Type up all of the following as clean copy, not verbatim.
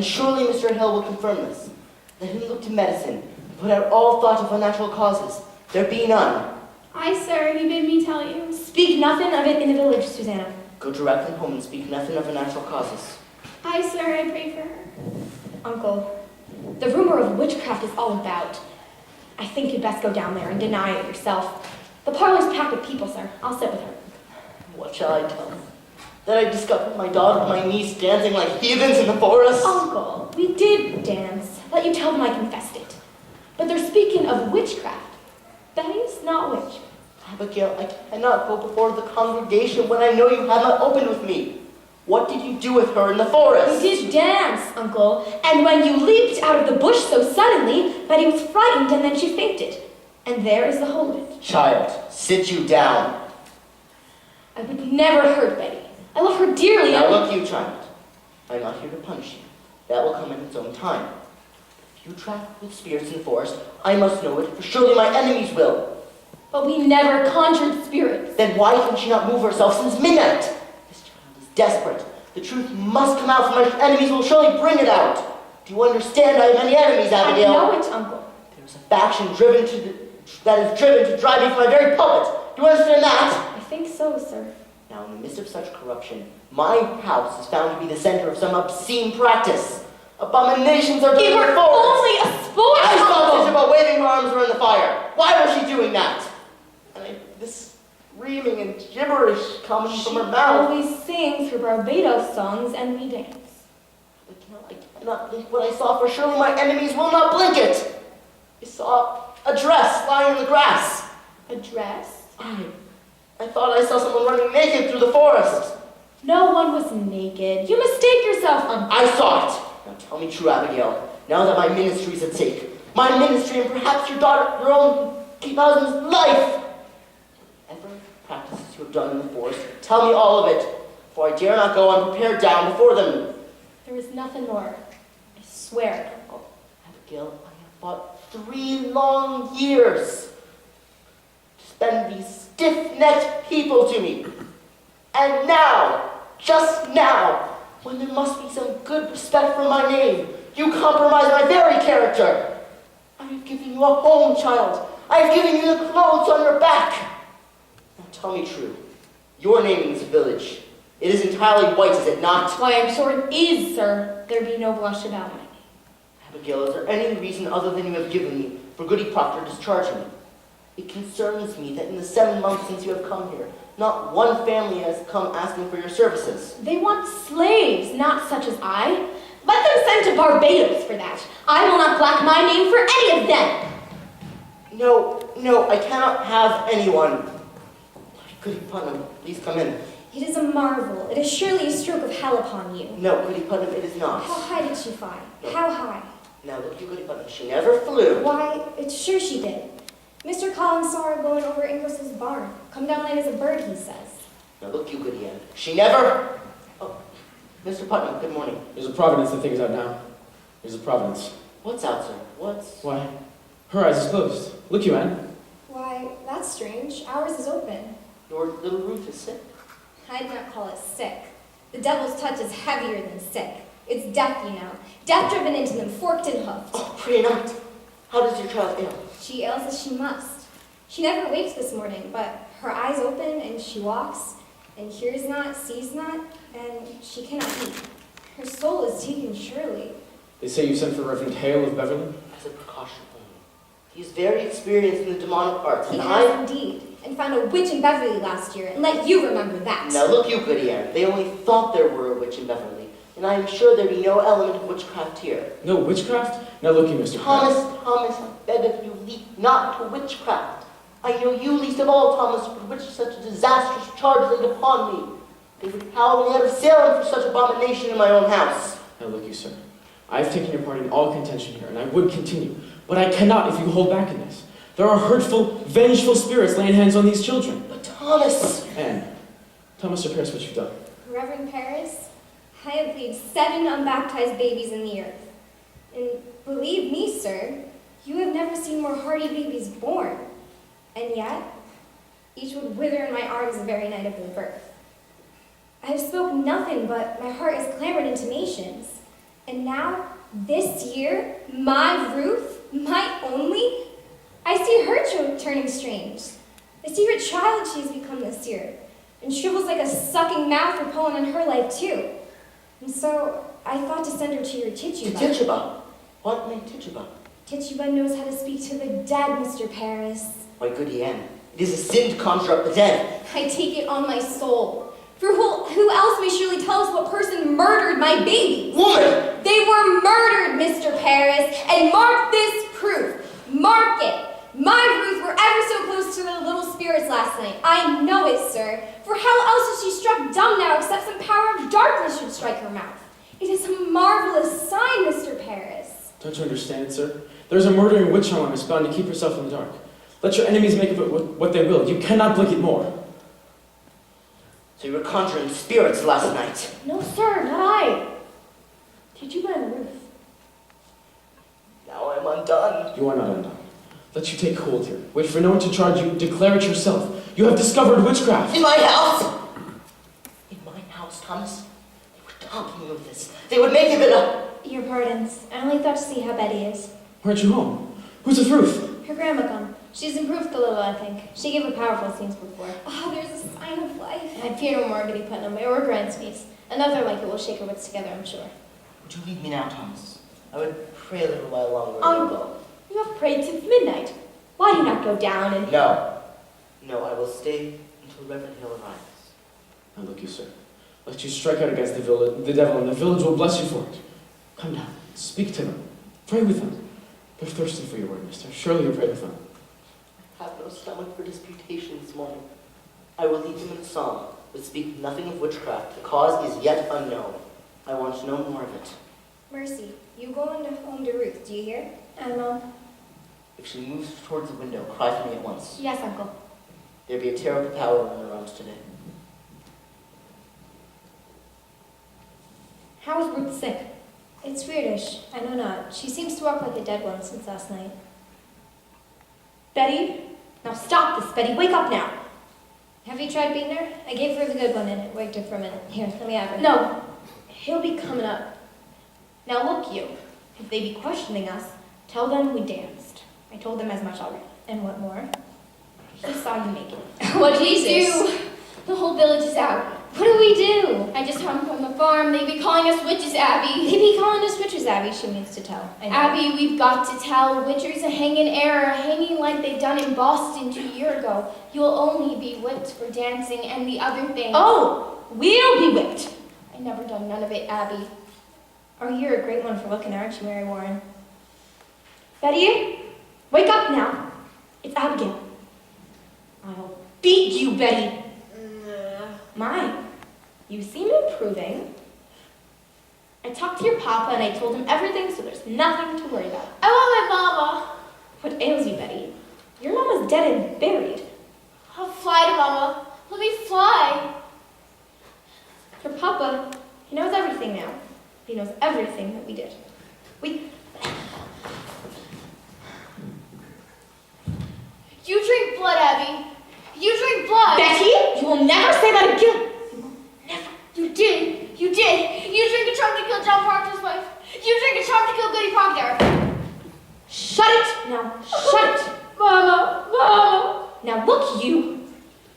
Surely Mr. Hill will confirm this. Let him look to medicine and put out all thought of unnatural causes. There be none. Aye, sir, he bid me tell you. Speak nothing of it in the village, Susanna. Go directly home and speak nothing of unnatural causes. Aye, sir, I pray for her. Uncle, the rumor of witchcraft is all about. I think you'd best go down there and deny it yourself. The parlor's packed with people, sir. I'll sit with her. What shall I tell them? That I discovered my daughter and my niece dancing like heathens in the forest? Uncle, we did dance. Let you tell them I confessed it. But they're speaking of witchcraft. That is not witch. Abigail, I cannot go before the congregation when I know you have not opened with me. What did you do with her in the forest? We did dance, Uncle. And when you leaped out of the bush so suddenly, Betty was frightened and then she fainted. And there is the whole of it. Child, sit you down. I would never hurt Betty. I love her dearly. Now look you, child. I'm not here to punish you. That will come in its own time. If you traffic with spirits in the forest, I must know it, for surely my enemies will. But we never conjured spirits. Then why can she not move herself since midnight? This child is desperate. The truth must come out, for my enemies will surely bring it out. Do you understand I have many enemies, Abigail? I know it, Uncle. There's a faction that is driven to drive me from my very pulpit. Do you understand that? I think so, sir. Now, in the midst of such corruption, my house is found to be the center of some obscene practice. Abominations are Give her only a sport! I thought this about waving her arms around the fire. Why was she doing that? And this screaming and gibberish comes from her mouth. She always sings her Barbados songs and we dance. I cannot blink what I saw, for surely my enemies will not blink it. I saw a dress lying in the grass. A dress? I thought I saw someone running naked through the forest. No one was naked. You mistake yourself, Uncle. I saw it. Now tell me true, Abigail. Now that my ministry is at stake, my ministry and perhaps your daughter, your own husband's life. Whatever practices you have done in the forest, tell me all of it, for I dare not go unprepared down before them. There is nothing more. I swear, Uncle. Abigail, I have fought 3 long years to spend these stiff-necked people to me. And now, just now, when there must be some good respect for my name, you compromise my very character. I have given you a home, child. I have given you the clothes on your back. Now tell me true. Your name in this village, it is entirely white, is it not? Why, I'm sure it is, sir. There be no blush about it. Abigail, is there any reason other than you have given me for Goody Proctor discharging me? It concerns me that in the 7 months since you have come here, not one family has come asking for your services. They want slaves, not such as I. Let them send to Barbados for that. I will not black my name for any of them. No, I cannot have anyone. Goody Putnam, please come in. It is a marvel. It is surely a stroke of hell upon you. No, Goody Putnam, it is not. How high did she fly? How high? Now look you, Goody Putnam, she never flew. Why, it's sure she did. Mr. Collins saw her going over Inglis's barn. Come down light as a bird, he says. Now look you, Goody Ann, she never... Oh, Mr. Putnam, good morning. There's a providence that thing is out now. There's a providence. What's out, sir? What's... Why? Her eyes is closed. Look you, Anne. Why, that's strange. Ours is open. Your little Ruth is sick. I'd not call it sick. The devil's touch is heavier than sick. It's death, you know. Death driven into them, forked and hoofed. Oh, pray not. How does your child ail? She ails as she must. She never wakes this morning, but her eyes open and she walks, and hears not, sees not, and she cannot eat. Her soul is taken surely. They say you sent for Reverend Hale of Beverly? As a precaution only. He is very experienced in the demonic arts, He and has indeed, and found a witch in Beverly last year, and let you remember that. Now look you, Goody Ann, they only thought there were a witch in Beverly, and I am sure there be no element of witchcraft here. No witchcraft? Now look you, Mr. Thomas, I beg of you, leap not to witchcraft. I know you least of all, Thomas, for which such a disastrous charge laid upon me. They would howl me out of Salem for such abomination in my own house. Now look you, sir. I have taken your part in all contention here, and I would continue, but I cannot if you hold back in this. There are hurtful, vengeful spirits laying hands on these children. But Thomas... Anne, tell Mr. Pierce what you've done. Reverend Paris, I have laid 7 unbaptized babies in the earth. And believe me, sir, you have never seen more hardy babies born. And yet, each would wither in my arms the very night of their birth. I have spoken nothing, but my heart has clamored intimations. And now, this year, my Ruth, my only, I see her turning strange. I see her child she has become this year, and shrivels like a sucking mouth for pulling on her life too. And so, I thought to send her to your Tituba. Tituba? What may Tituba? Tituba knows how to speak to the dead, Mr. Paris. Why, Goody Ann, it is a sin to conjure up the dead. I take it on my soul. For who else may surely tell us what person murdered my babies? Woman! They were murdered, Mr. Paris, and mark this proof. Mark it. My Ruth were ever so close to the little spirits last night. I know it, sir. For how else is she struck dumb now except some power of darkness should strike her mouth? It is a marvelous sign, Mr. Paris. Don't you understand, sir? There's a murdering witch among us bound to keep herself in the dark. Let your enemies make of it what they will. You cannot blink it more. So you were conjuring spirits last night? No, sir, not I. Tituba and Ruth. Now I'm undone. You are not undone. Let you take hold here. Wait for no one to charge you. Declare it yourself. You have discovered witchcraft. In my house? In my house, Thomas? They were talking of this. They would make of it a... Your pardons. I only thought to see how Betty is. Aren't you home? Who's with Ruth? Her grandma come. She's improved a little, I think. She gave a powerful scenes before. Oh, there's a sign of life. I fear no more, Goody Putnam. It were grand sneeze. Another like it will shake her wits together, I'm sure. Would you leave me now, Thomas? I would pray a little while longer. Uncle, you have prayed since midnight. Why do you not go down and... No, I will stay until Reverend Hill arrives. Now look you, sir. Let you strike out against the devil, and the village will bless you for it. Come down. Speak to them. Pray with them. They're thirsty for your word, mister. Surely you pray with them. I have no stomach for disputation this morning. I will lead them in a song, but speak nothing of witchcraft. The cause is yet unknown. I want to know more of it. Mercy, you go into home to Ruth, do you hear? Mom. If she moves towards the window, cry for me at once. Yes, Uncle. There be a terrible power in the realms today. How is Ruth sick? It's weirdish. I know not. She seems to walk like a dead one since last night. Betty? Now stop this, Betty. Wake up now. Have you tried beating her? I gave her the good one and it waked her for a minute. Here, let me have her. No. He'll be coming up. Now look you. If they be questioning us, tell them we danced. I told them as much already. And what more? He saw you naked. What did he do? The whole village is out. What do we do? I just come from the farm. They be calling us witches, Abby. They be calling us witches, Abby, she means to tell. I know. Abby, we've got to tell. Witchers a hanging error, hanging like they've done in Boston 2 years ago. You'll only be whipped for dancing and the other things. Oh, we'll be whipped. I never done none of it, Abby. Oh, you're a great one for looking, aren't you, Mary Warren? Betty, wake up now. It's Abigail. I'll beat you, Betty. My, you seem improving. I talked to your papa and I told him everything, so there's nothing to worry about. I want my mama. What ails you, Betty? Your mama's dead and buried. I'll fly to mama. Let me fly. Your papa, he knows everything now. He knows everything that we did. You drink blood, Abby. You drink blood. Betty, you will never say that again. Never. You did. You did. You drink a trunk to kill John Proctor's wife. You drink a trunk to kill Goody Proctor. Shut it! Now, shut it! Mama. Mama. Now look, you,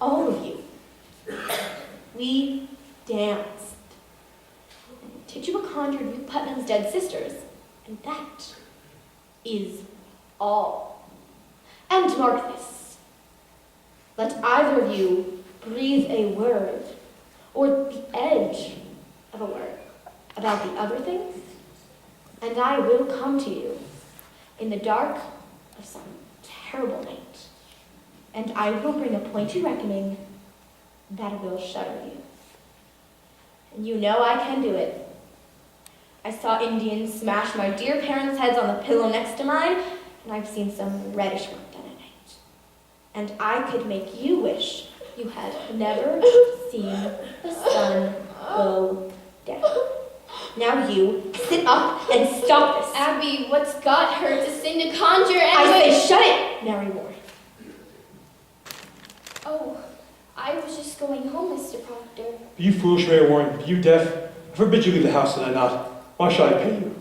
all of you. We danced. And Tituba conjured Ruth Putnam's dead sisters. And that is all. And mark this. Let either of you breathe a word, or the edge of a word, about the other things, and I will come to you in the dark of some terrible night, and I will bring a pointy reckoning that will shudder you. And you know I can do it. I saw Indians smash my dear parents' heads on the pillow next to mine, and I've seen some reddish work done at night. And I could make you wish you had never seen the sun go down. Now you, sit up and stop this. Abby, what's got her to sin to conjure and I say shut it, Mary Warren. Oh, I was just going home, Mr. Proctor. Are you foolish, Mary Warren? Are you deaf? I forbid you leave the house, and I not. Why shall I pay you?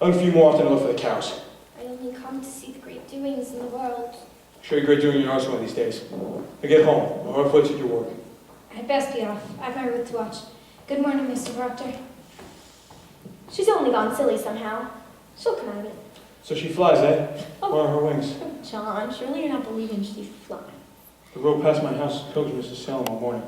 I'll for you more often to look for the cows. I only come to see the great doings in the world. Show you great doing yours one of these days. Now get home. My heart foots at your work. I'd best be off. I've my Ruth to watch. Good morning, Mr. Proctor. She's only gone silly somehow. She'll come out of it. So she flies, eh? Where are her wings? John, surely you're not believing she's flying. The road past my house, pilgrims to Salem all morning.